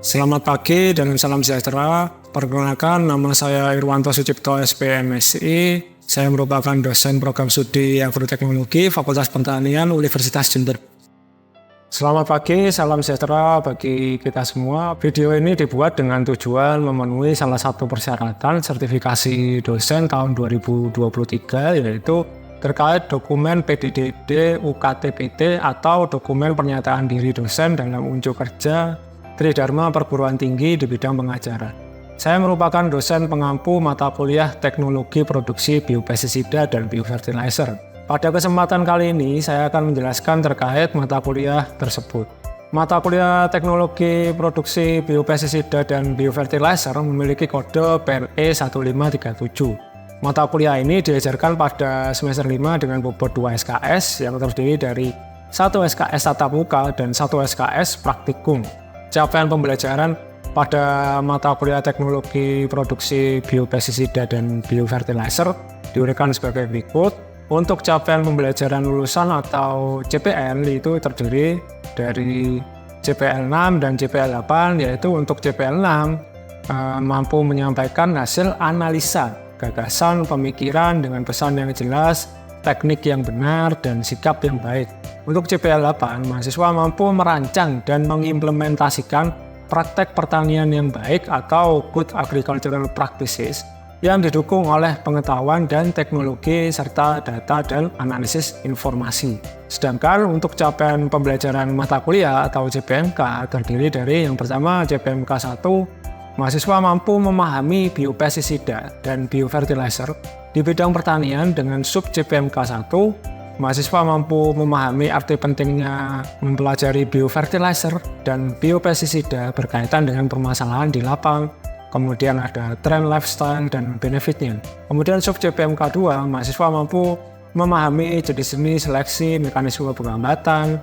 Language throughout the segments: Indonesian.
Selamat pagi dan salam sejahtera. Perkenalkan, nama saya Irwanto Sucipto, SPMSI. Saya merupakan dosen program studi agroteknologi Fakultas Pertanian Universitas Jember. Selamat pagi, salam sejahtera bagi kita semua. Video ini dibuat dengan tujuan memenuhi salah satu persyaratan sertifikasi dosen tahun 2023, yaitu terkait dokumen PDDD UKT-PT atau dokumen pernyataan diri dosen dalam unjuk kerja Tridharma Perguruan Tinggi di bidang pengajaran. Saya merupakan dosen pengampu mata kuliah Teknologi Produksi Biopestisida dan Biofertilizer. Pada kesempatan kali ini, saya akan menjelaskan terkait mata kuliah tersebut. Mata kuliah Teknologi Produksi Biopestisida dan Biofertilizer memiliki kode PRE 1537. Mata kuliah ini diajarkan pada semester 5 dengan bobot 2 SKS yang terdiri dari 1 SKS tatap muka dan 1 SKS praktikum. Capaian pembelajaran pada mata kuliah Teknologi Produksi Biopestisida dan Biofertilizer diuraikan sebagai berikut. Untuk capaian pembelajaran lulusan atau CPL itu terdiri dari CPL 6 dan CPL 8, yaitu untuk CPL 6 mampu menyampaikan hasil analisa, gagasan, pemikiran dengan pesan yang jelas, teknik yang benar, dan sikap yang baik. Untuk CPL 8, mahasiswa mampu merancang dan mengimplementasikan praktek pertanian yang baik atau good agricultural practices yang didukung oleh pengetahuan dan teknologi serta data dan analisis informasi. Sedangkan untuk capaian pembelajaran mata kuliah atau CPMK terdiri dari yang pertama CPMK 1, mahasiswa mampu memahami biopestisida dan biofertilizer di bidang pertanian dengan sub CPMK 1. Mahasiswa mampu memahami arti pentingnya mempelajari biofertilizer dan biopestisida berkaitan dengan permasalahan di lapang. Kemudian ada tren lifestyle dan benefitnya. Kemudian sub CPMK 2, mahasiswa mampu memahami jenis-jenis seleksi, mekanisme pengamatan,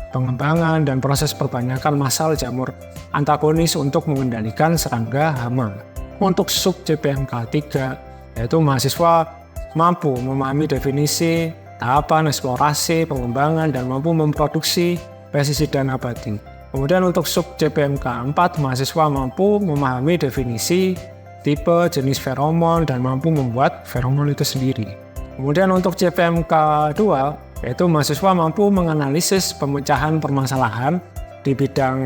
pengembangan, dan proses perbanyakan masal jamur antagonis untuk mengendalikan serangga hama. Untuk sub CPMK 3, yaitu mahasiswa mampu memahami definisi, tahapan eksplorasi, pengembangan, dan mampu memproduksi pestisida nabati. Kemudian untuk sub CPMK 4, mahasiswa mampu memahami definisi, tipe, jenis feromon, dan mampu membuat feromon itu sendiri. Kemudian untuk CPMK 2, yaitu mahasiswa mampu menganalisis pemecahan permasalahan di bidang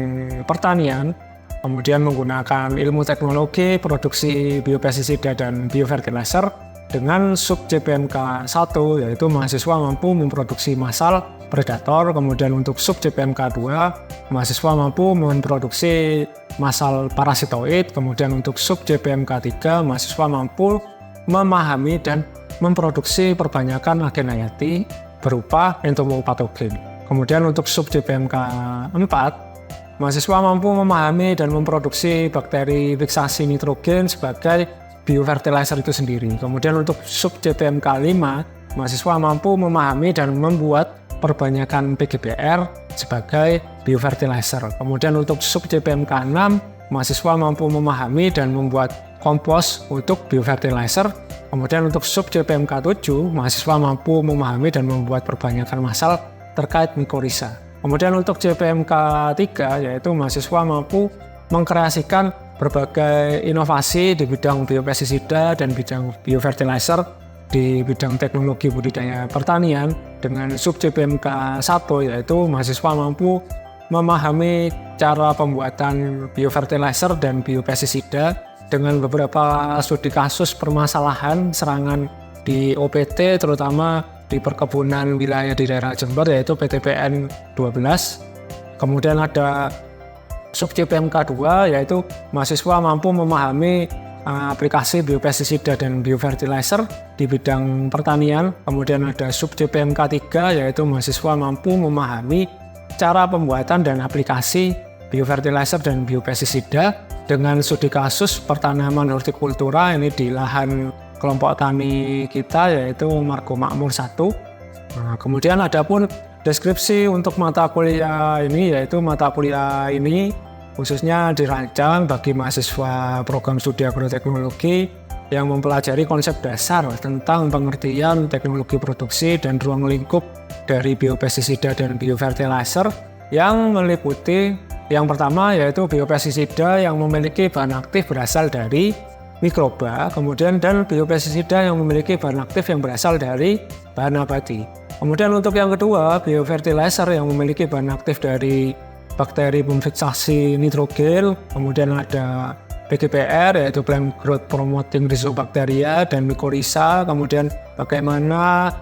pertanian, kemudian menggunakan ilmu teknologi, produksi biopestisida dan biofertilizer. Dengan sub CPMK 1, yaitu mahasiswa mampu memproduksi masal predator. Kemudian untuk sub CPMK 2, mahasiswa mampu memproduksi masal parasitoid. Kemudian untuk sub CPMK 3, mahasiswa mampu memahami dan memproduksi perbanyakan agen hayati berupa entomopatogen. Kemudian untuk sub CPMK 4, mahasiswa mampu memahami dan memproduksi bakteri fiksasi nitrogen sebagai biofertilizer itu sendiri. Kemudian untuk sub CPMK 5, mahasiswa mampu memahami dan membuat perbanyakan PGBR sebagai biofertilizer. Kemudian untuk sub CPMK 6, mahasiswa mampu memahami dan membuat kompos untuk biofertilizer. Kemudian untuk sub CPMK 7, mahasiswa mampu memahami dan membuat perbanyakan masal terkait mikorizа. Kemudian untuk CPMK 3, yaitu mahasiswa mampu mengkreasikan berbagai inovasi di bidang biopestisida dan bidang biofertilizer di bidang teknologi budidaya pertanian. Dengan sub CPMK 1, yaitu mahasiswa mampu memahami cara pembuatan biofertilizer dan biopestisida dengan beberapa studi kasus permasalahan serangan di OPT, terutama di perkebunan wilayah di daerah Jember, yaitu PTPN 12. Kemudian ada sub CPMK 2, yaitu mahasiswa mampu memahami aplikasi biopestisida dan biofertilizer di bidang pertanian. Kemudian ada sub CPMK 3, yaitu mahasiswa mampu memahami cara pembuatan dan aplikasi biofertilizer dan biopestisida dengan studi kasus pertanaman hortikultura ini di lahan kelompok tani kita, yaitu Margo Makmur 1. Kemudian ada pun deskripsi untuk mata kuliah ini, yaitu mata kuliah ini khususnya dirancang bagi mahasiswa program studi agroteknologi yang mempelajari konsep dasar tentang pengertian teknologi produksi dan ruang lingkup dari biopestisida dan biofertilizer yang meliputi Yang pertama yaitu biopestisida yang memiliki bahan aktif berasal dari mikroba, kemudian dan biopestisida yang memiliki bahan aktif yang berasal dari bahan nabati. Kemudian untuk yang kedua, biofertilizer yang memiliki bahan aktif dari bakteri pemfiksasi nitrogen, kemudian ada PGPR yaitu Plant Growth Promoting Rhizobacteria dan Mycorrhiza, kemudian bagaimana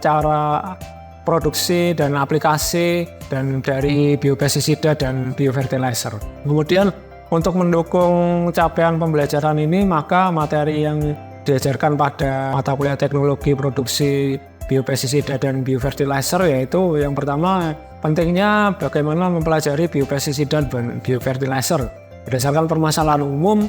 cara produksi dan aplikasi dan dari biopestisida dan biofertilizer. Kemudian untuk mendukung capaian pembelajaran ini, maka materi yang diajarkan pada mata kuliah teknologi produksi biopestisida dan biofertilizer yaitu yang pertama pentingnya bagaimana mempelajari biopestisida dan biofertilizer berdasarkan permasalahan umum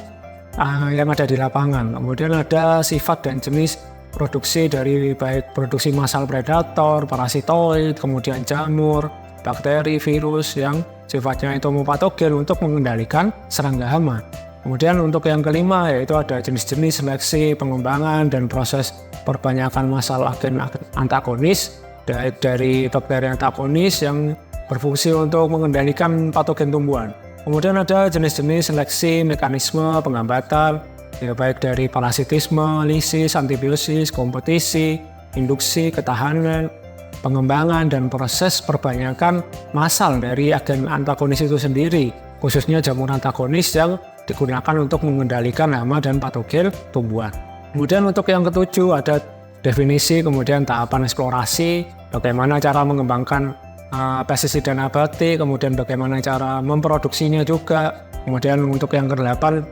yang ada di lapangan. Kemudian ada sifat dan jenis produksi dari baik produksi massal predator, parasitoid, kemudian jamur, bakteri, virus yang sifatnya entomopatogen untuk mengendalikan serangga hama. Kemudian untuk yang kelima yaitu ada jenis-jenis seleksi, pengembangan, dan proses perbanyakan massal agen antagonis dari bakteri antagonis yang berfungsi untuk mengendalikan patogen tumbuhan. Kemudian ada jenis-jenis seleksi, mekanisme penghambatan, ya baik dari parasitisme, lisis, antibiosis, kompetisi, induksi, ketahanan, pengembangan, dan proses perbanyakan massal dari agen antagonis itu sendiri, khususnya jamur antagonis yang digunakan untuk mengendalikan hama dan patogen tumbuhan. Kemudian untuk yang ketujuh ada definisi, kemudian tahapan eksplorasi, bagaimana cara mengembangkan pestisida nabati, kemudian bagaimana cara memproduksinya juga. Kemudian untuk yang kedelapan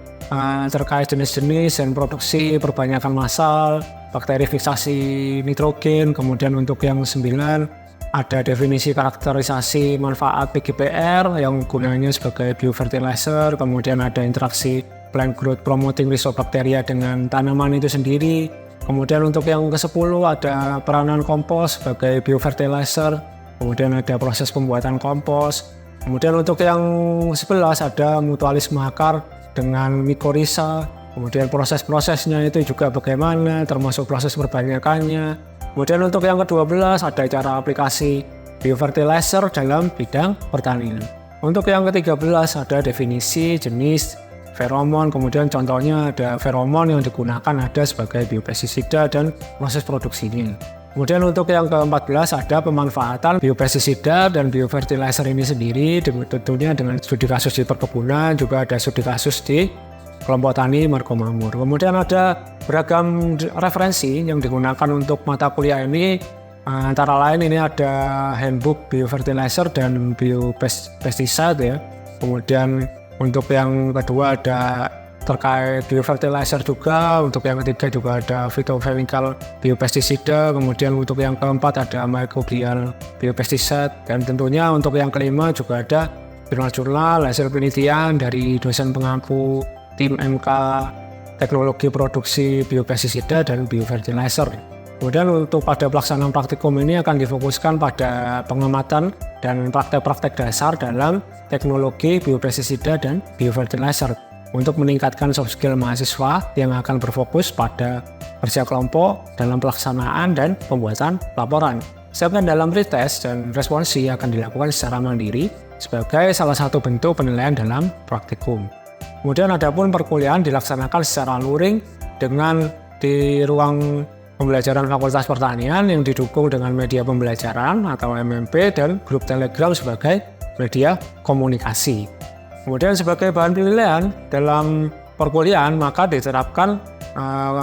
terkait jenis-jenis dan produksi perbanyakan massal, bakteri fiksasi nitrogen. Kemudian untuk yang 9 ada definisi karakterisasi manfaat PGPR yang gunanya sebagai biofertilizer. Kemudian ada interaksi Plant Growth Promoting Rhizobacteria dengan tanaman itu sendiri. Kemudian untuk yang ke-10 ada peranan kompos sebagai biofertilizer. Kemudian ada proses pembuatan kompos. Kemudian untuk yang 11 ada mutualisme akar dengan Mycorrhiza. Kemudian proses-prosesnya itu juga bagaimana, termasuk proses perbanyakannya. Kemudian untuk yang ke-12 ada cara aplikasi biofertilizer dalam bidang pertanian. Untuk yang ke-13 ada definisi jenis feromon, kemudian contohnya ada feromon yang digunakan ada sebagai biopestisida dan proses produksinya. Kemudian untuk yang ke-14 ada pemanfaatan biopestisida dan biofertilizer ini sendiri, tentunya dengan studi kasus di perkebunan, juga ada studi kasus di kelompok tani Margomamur. Kemudian ada beragam referensi yang digunakan untuk mata kuliah ini, antara lain ini ada handbook biofertilizer dan biopesticide ya. Kemudian untuk yang kedua ada terkait biofertilizer juga, untuk yang ketiga juga ada phytochemical biopestisida, kemudian untuk yang keempat ada microbial biopesticide, dan tentunya untuk yang kelima juga ada jurnal-jurnal hasil penelitian dari dosen pengampu tim MK Teknologi Produksi Biopestisida dan Biofertilizer. Kemudian untuk pada pelaksanaan praktikum ini akan difokuskan pada pengamatan dan praktek-praktek dasar dalam teknologi biopestisida dan biofertilizer untuk meningkatkan soft skill mahasiswa yang akan berfokus pada kerja kelompok dalam pelaksanaan dan pembuatan laporan. Sedangkan dalam pretest dan responsi akan dilakukan secara mandiri sebagai salah satu bentuk penilaian dalam praktikum. Kemudian adapun perkuliahan dilaksanakan secara luring dengan di ruang pembelajaran Fakultas Pertanian yang didukung dengan media pembelajaran atau MMP dan grup Telegram sebagai media komunikasi. Kemudian sebagai bahan penilaian dalam perkuliahan maka diterapkan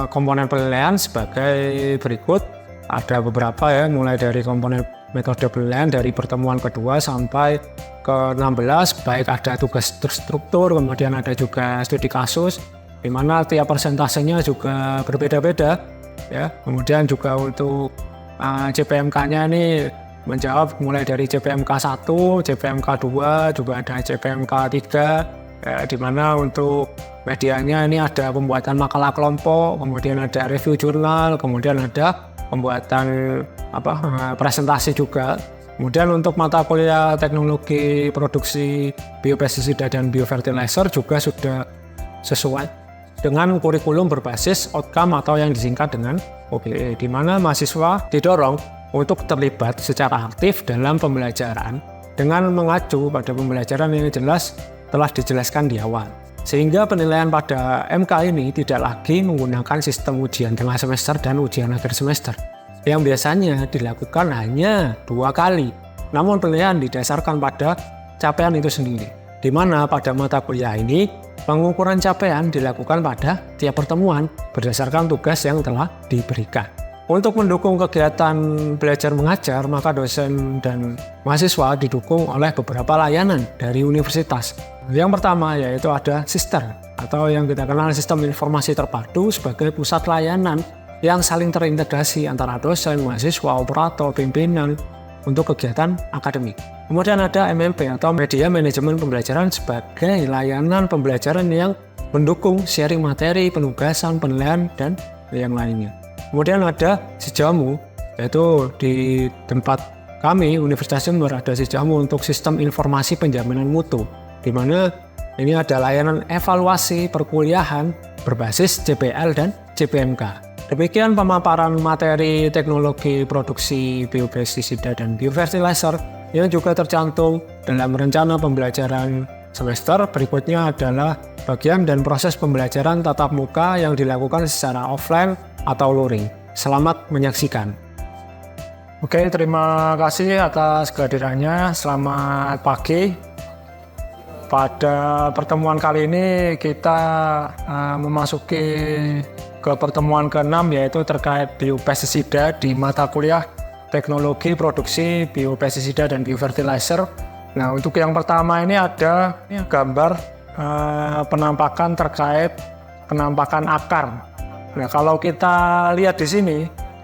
komponen penilaian sebagai berikut. Ada beberapa ya, mulai dari komponen metode penilaian dari pertemuan kedua sampai ke-16, baik ada tugas terstruktur, kemudian ada juga studi kasus, di mana tiap persentasenya juga berbeda-beda ya. Kemudian juga untuk CPMK-nya ini menjawab mulai dari CPMK 1, CPMK 2, juga ada CPMK 3 ya, di mana untuk medianya ini ada pembuatan makalah kelompok, kemudian ada review jurnal, kemudian ada pembuatan presentasi juga. Kemudian untuk mata kuliah teknologi produksi biopestisida dan biofertilizer juga sudah sesuai dengan kurikulum berbasis outcome atau yang disingkat dengan OBE, di mana mahasiswa didorong untuk terlibat secara aktif dalam pembelajaran dengan mengacu pada pembelajaran yang jelas telah dijelaskan di awal. Sehingga penilaian pada MK ini tidak lagi menggunakan sistem ujian tengah semester dan ujian akhir semester, yang biasanya dilakukan hanya 2 kali. Namun penilaian didasarkan pada capaian itu sendiri, di mana pada mata kuliah ini pengukuran capaian dilakukan pada tiap pertemuan berdasarkan tugas yang telah diberikan. Untuk mendukung kegiatan belajar mengajar, maka dosen dan mahasiswa didukung oleh beberapa layanan dari universitas. Yang pertama yaitu ada Sister, atau yang kita kenal Sistem Informasi Terpadu sebagai pusat layanan yang saling terintegrasi antara dosen, mahasiswa, operator, pimpinan untuk kegiatan akademik. Kemudian ada MMP atau Media Manajemen Pembelajaran sebagai layanan pembelajaran yang mendukung sharing materi, penugasan, penilaian, dan yang lainnya. Kemudian ada Sijamu, yaitu di tempat kami Universitas Jember ada Sijamu untuk Sistem Informasi Penjaminan Mutu, di mana ini ada layanan evaluasi perkuliahan berbasis JPL dan JPMK. Demikian pemaparan materi teknologi produksi biopestisida dan biofertilizer yang juga tercantum dalam rencana pembelajaran semester. Berikutnya adalah bagian dan proses pembelajaran tatap muka yang dilakukan secara offline atau luring. Selamat menyaksikan. Oke, terima kasih atas kehadirannya. Selamat pagi. Pada pertemuan kali ini kita memasuki ke pertemuan ke-6, yaitu terkait biopestisida di mata kuliah Teknologi Produksi Biopestisida dan Biofertilizer. Nah, untuk yang pertama ini ada gambar penampakan terkait penampakan akar. Nah, kalau kita lihat di sini,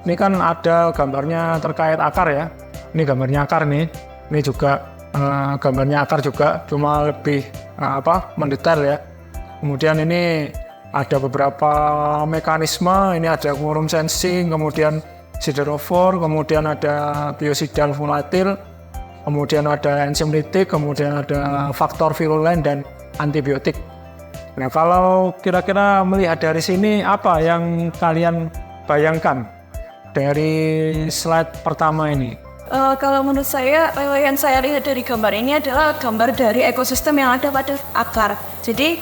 ini kan ada gambarnya terkait akar ya. Ini gambarnya akar nih. Ini juga gambarnya akar juga, cuma lebih mendetail ya. Kemudian ini ada beberapa mekanisme. Ini ada quorum sensing, kemudian siderofor, kemudian ada biosidal volatil, kemudian ada enzim litik, kemudian ada faktor virulen dan antibiotik. Nah, kalau kira-kira melihat dari sini, apa yang kalian bayangkan dari slide pertama ini? Kalau menurut saya, yang saya lihat dari gambar ini adalah gambar dari ekosistem yang ada pada akar. Jadi,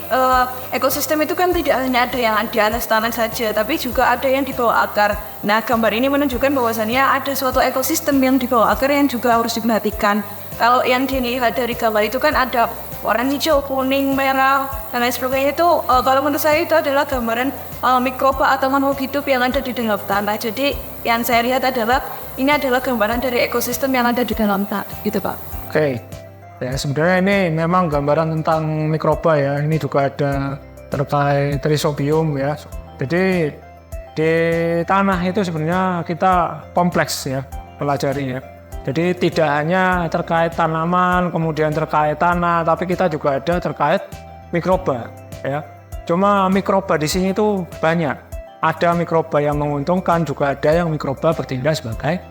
ekosistem itu kan tidak hanya ada yang di atas tanah saja, tapi juga ada yang di bawah akar. Nah, gambar ini menunjukkan bahwasannya ada suatu ekosistem yang di bawah akar yang juga harus diperhatikan. Kalau yang dilihat dari gambar itu kan ada warna hijau, kuning, merah, dan lain sebagainya. Itu kalau menurut saya itu adalah gambaran mikroba atau makhluk hidup yang ada di dalam tanah. Jadi yang saya lihat adalah ini adalah gambaran dari ekosistem yang ada di dalam tanah, gitu Pak. Oke, ya sebenarnya ini memang gambaran tentang mikroba ya. Ini juga ada terkait Rhizobium ya. Jadi di tanah itu sebenarnya kita kompleks ya pelajari ya. Jadi tidak hanya terkait tanaman, kemudian terkait tanah, tapi kita juga ada terkait mikroba, ya. Cuma mikroba di sini tuh banyak. Ada mikroba yang menguntungkan, juga ada yang mikroba bertindak sebagai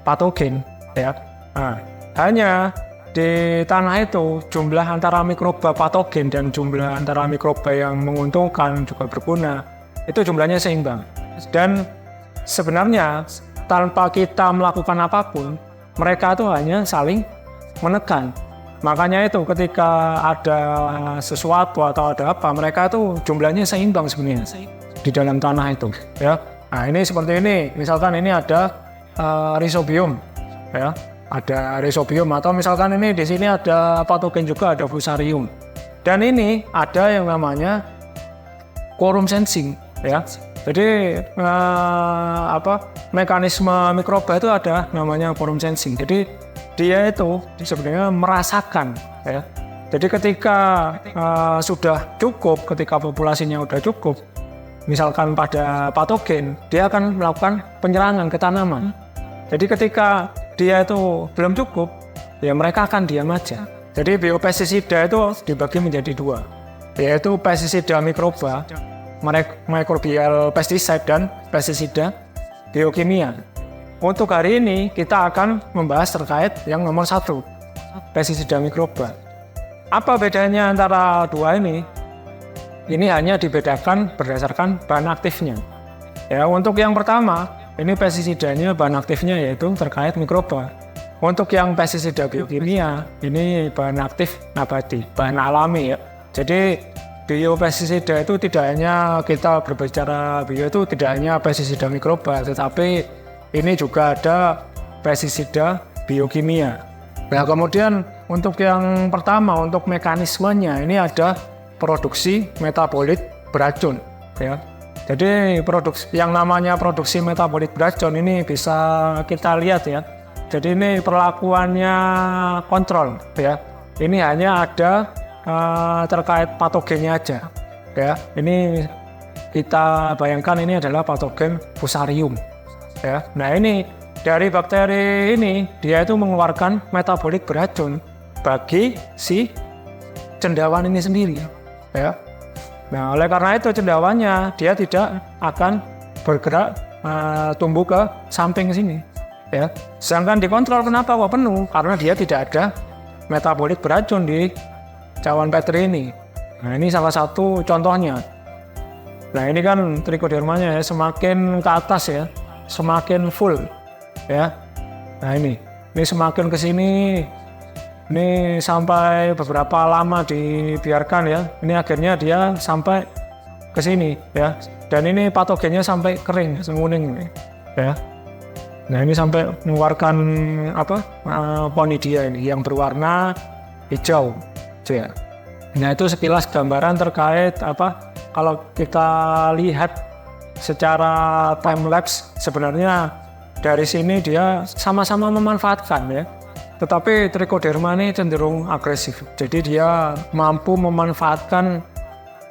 patogen, ya. Nah, hanya di tanah itu jumlah antara mikroba patogen dan jumlah antara mikroba yang menguntungkan juga berguna, itu jumlahnya seimbang. Dan sebenarnya tanpa kita melakukan apapun, mereka itu hanya saling menekan. Makanya itu ketika ada sesuatu atau ada apa, mereka itu jumlahnya seimbang sebenarnya di dalam tanah itu. Ya, nah ini seperti ini. Misalkan ini ada Rhizobium, ya, ada Rhizobium, atau misalkan ini di sini ada patogen juga, ada Fusarium. Dan ini ada yang namanya quorum sensing, ya. Jadi mekanisme mikroba itu ada namanya quorum sensing. Jadi dia itu sebenarnya merasakan ya. Jadi ketika sudah cukup, ketika populasinya sudah cukup, misalkan pada patogen, dia akan melakukan penyerangan ke tanaman. Jadi ketika dia itu belum cukup, ya mereka akan diam aja. Jadi biopestisida itu dibagi menjadi 2, yaitu pestisida mikroba, microbial pesticide, dan pestisida biokimia. Untuk hari ini kita akan membahas terkait yang nomor 1, pestisida mikroba. Apa bedanya antara 2 ini? Ini hanya dibedakan berdasarkan bahan aktifnya. Ya, untuk yang pertama, ini pestisidanya bahan aktifnya yaitu terkait mikroba. Untuk yang pestisida biokimia, ini bahan aktif nabati, bahan alami ya. Jadi biopestisida itu tidak hanya kita berbicara bio itu tidak hanya pestisida mikroba, tetapi ini juga ada pestisida biokimia. Nah kemudian untuk yang pertama, untuk mekanismenya ini ada produksi metabolit beracun ya. Jadi yang namanya produksi metabolit beracun ini bisa kita lihat ya. Jadi ini perlakuannya kontrol ya. Ini hanya ada terkait patogennya aja ya. Ini kita bayangkan ini adalah patogen Fusarium ya. Nah ini dari bakteri ini dia itu mengeluarkan metabolit beracun bagi si cendawan ini sendiri ya. Nah oleh karena itu cendawannya dia tidak akan bergerak tumbuh ke samping sini ya. Sedangkan dikontrol kenapa kok penuh? Karena dia tidak ada metabolit beracun di cawan Petri ini. Nah ini salah satu contohnya. Nah ini kan trichodermanya ya, semakin ke atas ya, semakin full ya. Nah ini semakin ke sini, ini sampai beberapa lama dibiarkan ya. Ini akhirnya dia sampai ke sini ya. Dan ini patogennya sampai kering, kuning ya. Nah ini sampai mengeluarkan ponidia ini yang berwarna hijau ya. Nah itu sekilas gambaran terkait kalau kita lihat secara time lapse sebenarnya dari sini dia sama-sama memanfaatkan ya. Tetapi trichoderma ini cenderung agresif. Jadi dia mampu memanfaatkan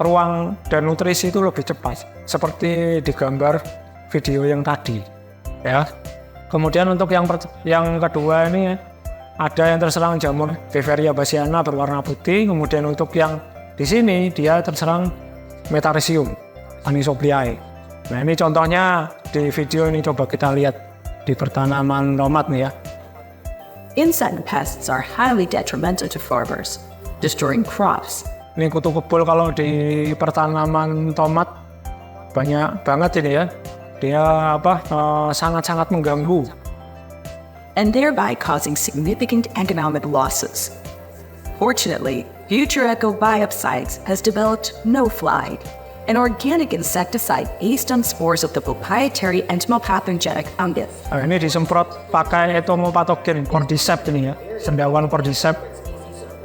ruang dan nutrisi itu lebih cepat seperti di gambar video yang tadi ya. Kemudian untuk yang kedua ini ada yang terserang jamur Beveria bassiana berwarna putih. Kemudian untuk yang di sini dia terserang Metarhizium anisopliae. Nah ini contohnya di video ini, coba kita lihat di pertanaman tomat nih ya. Insect pests are highly detrimental to farmers, destroying crops. Ini kutu kebul kalau di pertanaman tomat banyak banget ini ya. Dia sangat-sangat mengganggu. And thereby causing significant economic losses. Fortunately, Future Eco Biopsides has developed No-Fly, an organic insecticide based on spores of the proprietary entomopathogenic fungus. Nah, ini disemprot pakai entomopatogen cordyceps ini ya, cendawan cordyceps.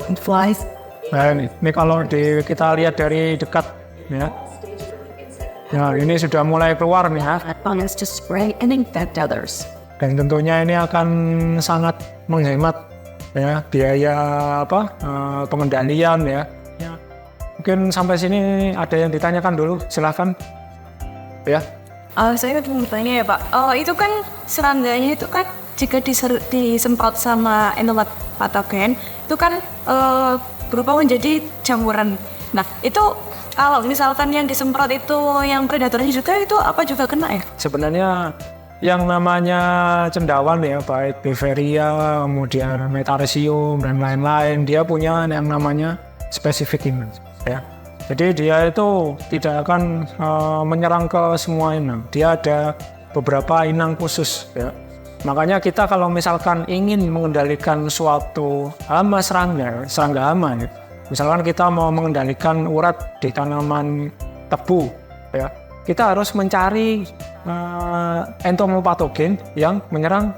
And flies. Nah ini kalau kita lihat dari dekat ya. Ya ini sudah mulai keluar nih ya. Fungus to spray and infect others. Dan tentunya ini akan sangat menghemat ya biaya pengendalian ya. Mungkin sampai sini ada yang ditanyakan dulu, silahkan ya. Saya mau bertanya ya Pak, itu kan serangganya itu kan jika disemprot sama entomopatogen itu kan berubah menjadi jamuran. Nah itu kalau misalkan yang disemprot itu yang predatornya juga itu apa juga kena ya? Sebenarnya yang namanya cendawan ya, baik Beveria, kemudian Metarhizium dan lain-lain, dia punya yang namanya spesifik inang ya. Jadi dia itu tidak akan menyerang ke semua inang. Dia ada beberapa inang khusus ya. Makanya kita kalau misalkan ingin mengendalikan suatu hama serangga hama ya. Misalkan kita mau mengendalikan urat di tanaman tebu ya. Kita harus mencari entomopatogen yang menyerang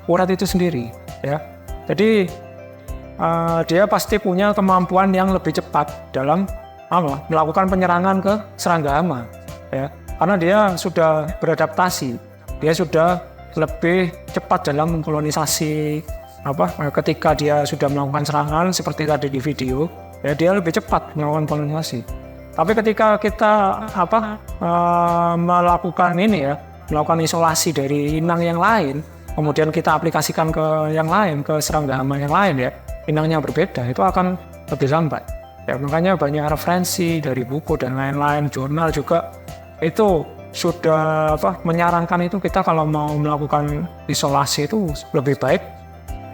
urat itu sendiri ya. Jadi dia pasti punya kemampuan yang lebih cepat dalam melakukan penyerangan ke serangga hama ya. Karena dia sudah beradaptasi, dia sudah lebih cepat dalam kolonisasi ketika dia sudah melakukan serangan seperti tadi di video ya, dia lebih cepat melakukan kolonisasi. Tapi ketika kita melakukan melakukan isolasi dari inang yang lain, kemudian kita aplikasikan ke yang lain, ke serangga hama yang lain ya, inangnya berbeda, itu akan lebih lambat. Ya, makanya banyak referensi dari buku dan lain-lain, jurnal juga itu sudah menyarankan itu kita kalau mau melakukan isolasi itu lebih baik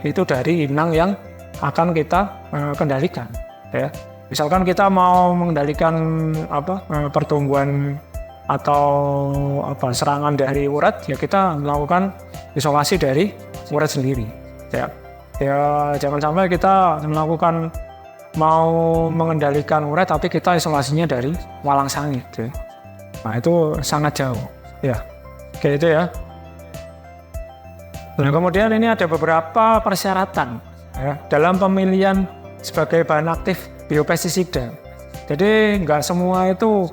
itu dari inang yang akan kita kendalikan ya. Misalkan kita mau mengendalikan pertumbuhan atau serangan dari urat ya, kita melakukan isolasi dari urat sendiri. ya. Ya jangan sampai kita melakukan mau mengendalikan uret tapi kita isolasinya dari walang sangit ya. Nah itu sangat jauh ya, kayak itu ya. Nah kemudian ini ada beberapa persyaratan ya, dalam pemilihan sebagai bahan aktif biopestisida. Jadi nggak semua itu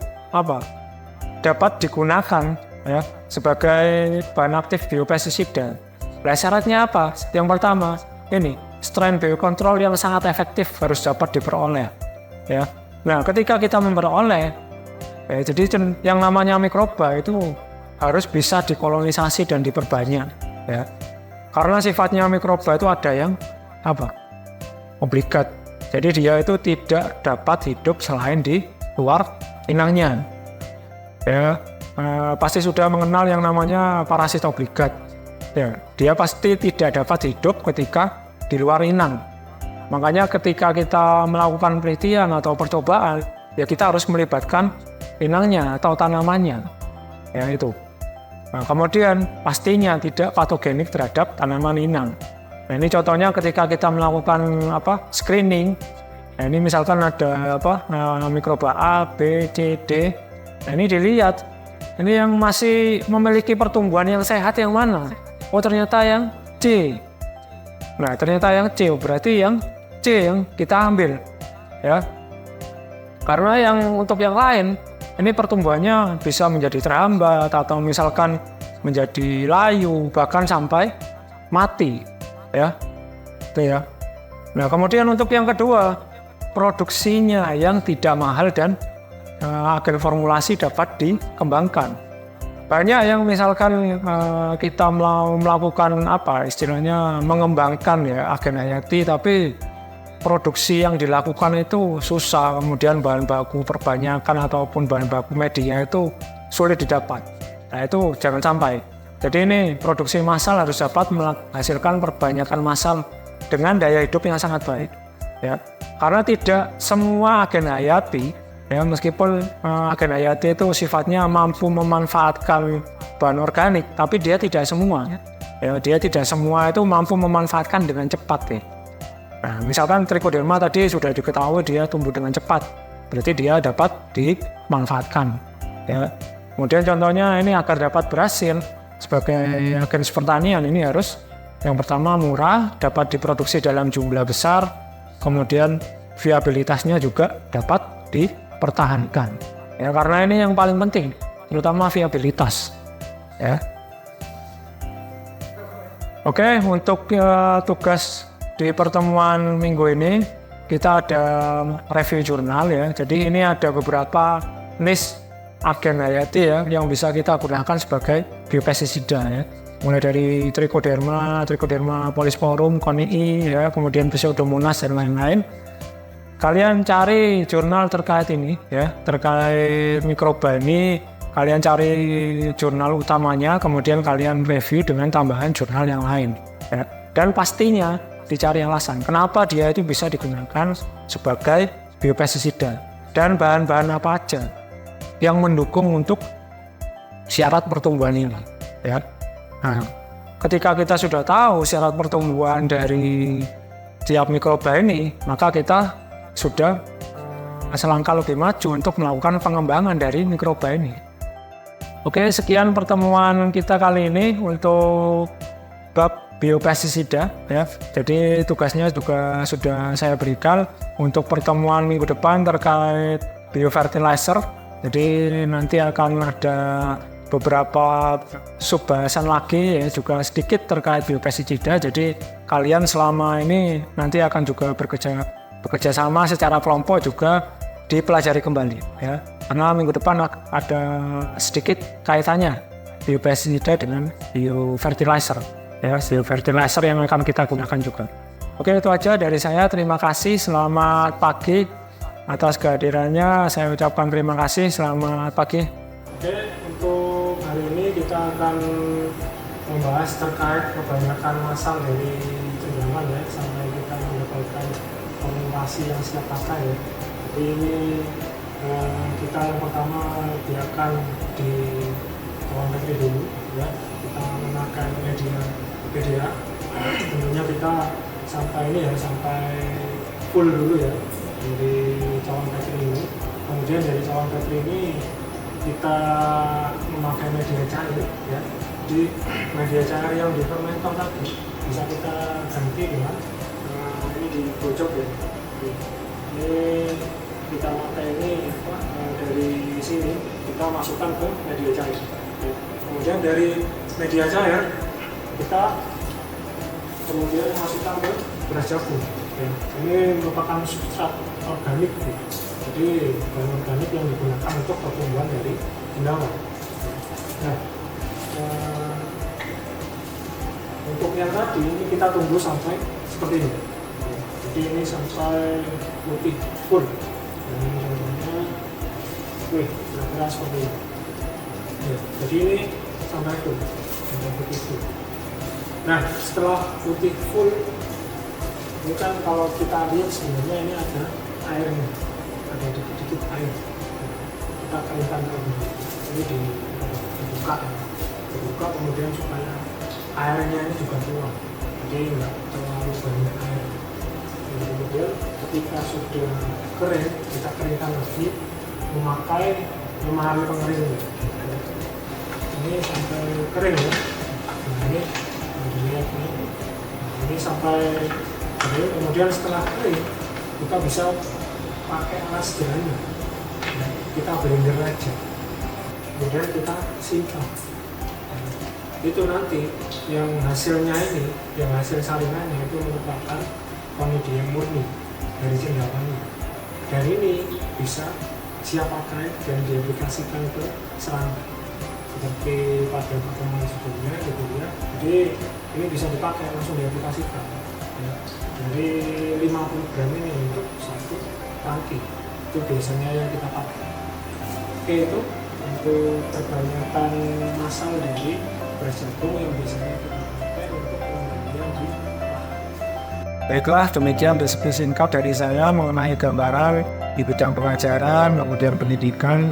dapat digunakan ya sebagai bahan aktif biopestisida. Nah, syaratnya apa? Yang pertama ini strain biokontrol yang sangat efektif harus dapat diperoleh ya. Nah ketika kita memperoleh jadi yang namanya mikroba itu harus bisa dikolonisasi dan diperbanyak ya. Karena sifatnya mikroba itu ada yang obligat. Jadi dia itu tidak dapat hidup selain di luar inangnya. Ya, pasti sudah mengenal yang namanya parasit obligat. Ya, dia pasti tidak dapat hidup ketika di luar inang. Makanya ketika kita melakukan penelitian atau percobaan, ya kita harus melibatkan inangnya atau tanamannya. Ya itu. Nah, kemudian pastinya tidak patogenik terhadap tanaman inang. Nah, ini contohnya ketika kita melakukan screening. Nah, ini misalkan ada mikroba A, B, C, D. Nah, ini dilihat. Ini yang masih memiliki pertumbuhan yang sehat yang mana? Oh, ternyata yang C. Nah, ternyata yang C, berarti yang C yang kita ambil. Ya. Karena yang untuk yang lain ini pertumbuhannya bisa menjadi terhambat atau misalkan menjadi layu bahkan sampai mati ya. Itu ya. Nah, kemudian untuk yang kedua, produksinya yang tidak mahal dan agen formulasi dapat dikembangkan. Banyak yang misalkan kita melakukan istilahnya mengembangkan ya agen hayati tapi produksi yang dilakukan itu susah, kemudian bahan baku perbanyakan ataupun bahan baku media itu sulit didapat. Nah itu jangan sampai. Jadi ini produksi massal harus dapat menghasilkan perbanyakan massal dengan daya hidup yang sangat baik. Ya, karena tidak semua agen hayati, ya meskipun agen hayati itu sifatnya mampu memanfaatkan bahan organik, tapi dia tidak semua. Ya, dia tidak semua itu mampu memanfaatkan dengan cepat ya. Nah, misalkan trichoderma tadi sudah diketahui dia tumbuh dengan cepat, berarti dia dapat dimanfaatkan. Ya. Kemudian contohnya ini agar dapat berhasil sebagai agen pertanian ini harus yang pertama murah, dapat diproduksi dalam jumlah besar, kemudian viabilitasnya juga dapat dipertahankan. Ya, karena ini yang paling penting, terutama viabilitas. Ya. Oke, untuk tugas di pertemuan minggu ini kita ada review jurnal ya. Jadi ini ada beberapa niche agen hayati ya yang bisa kita gunakan sebagai biopestisida ya. Mulai dari Trichoderma polysporum, Konii ya, kemudian Pseudomonas dan lain-lain. Kalian cari jurnal terkait ini ya, terkait mikroba ini, kalian cari jurnal utamanya, kemudian kalian review dengan tambahan jurnal yang lain ya. Dan pastinya dicari alasan kenapa dia itu bisa digunakan sebagai biopestisida dan bahan-bahan apa aja yang mendukung untuk syarat pertumbuhan ini ya. Nah, ketika kita sudah tahu syarat pertumbuhan dari tiap mikroba ini, maka kita sudah selangkah lebih maju untuk melakukan pengembangan dari mikroba ini. Oke, sekian pertemuan kita kali ini untuk bab biopestisida ya. Jadi tugasnya juga sudah saya berikan untuk pertemuan minggu depan terkait biofertilizer. Jadi nanti akan ada beberapa subbahasan lagi ya, juga sedikit terkait biopestisida. Jadi kalian selama ini nanti akan juga bekerja sama secara kelompok juga dipelajari kembali ya. Karena minggu depan ada sedikit kaitannya biopestisida dengan biofertilizer. Ya, biofertilizer yang akan kita gunakan juga. Oke, itu aja dari saya. Terima kasih. Selamat pagi. Atas kehadirannya saya ucapkan terima kasih. Selamat pagi. Oke, untuk hari ini kita akan membahas terkait kebanyakan massal dari cendawan ya, sampai kita mendapatkan formulasi yang siap pakai ya. Jadi ini kita yang pertama biarkan di ruang negeri dulu ya. Kita menggunakan media tentunya kita sampai full dulu ya dari cawan Petri ini. Kemudian dari cawan Petri ini kita memakai media cair ya. Jadi media cair yang di fermenter tadi bisa kita ganti dengan ini di pojok ya. Ini kita pakai ini dari sini kita masukkan ke media cair. Kemudian dari media cair kita kemudian masukkan ke beras jagung. Ya. Ini merupakan substrat organik. Ya. Jadi bahan organik yang digunakan untuk pertumbuhan dari sendawa. Nah, untuk yang tadi ini kita tunggu sampai seperti ini. Ya. Jadi ini sampai putih full. Ini contohnya, kira-kira seperti ini. Ya. Jadi ini sampai full, sampai putih full. Nah, setelah putih full, ini kan kalau kita lihat sebenarnya ini ada airnya, ada dikit-dikit air. Kita keringkan dulu. Ini dibuka kemudian supaya airnya ini juga keluar. Jadi nggak terlalu banyak air. Kemudian ketika sudah kering, kita keringkan lagi memakai 5 hari pengering. Ini sampai kering ya. Nah, ini sampai kering. Kemudian setelah kering kita bisa pakai alas jerami. Kita blender aja. Kemudian kita simpan. Itu nanti yang hasilnya ini, yang hasil saringannya itu merupakan vanadium murni dari cendawanya. Dan ini bisa siap pakai dan diaplikasikan ke serangga seperti pada pertemuan sebelumnya gitu ya. Jadi ini bisa dipakai langsung diaplikasikan ya. Jadi 50 gram ini untuk satu tangki itu biasanya yang kita pakai. Oke, itu untuk kebanyakan masal dari beras jagung yang biasanya kita pakai untuk pengendalian di Baiklah, demikian deskripsi singkat dari saya mengenai gambaran di bidang pengajaran, kemudian pendidikan.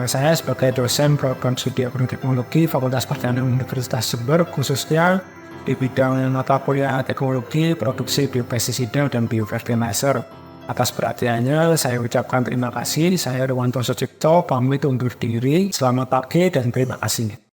Saya sebagai dosen program studi agroteknologi Fakultas Pertanian Universitas Jember, khususnya di bidang mata kuliah teknologi, produksi biopestisida dan biofertilizer. Atas perhatiannya, saya ucapkan terima kasih. Saya Irwanto Sucipto, pamit undur diri. Selamat pagi dan terima kasih.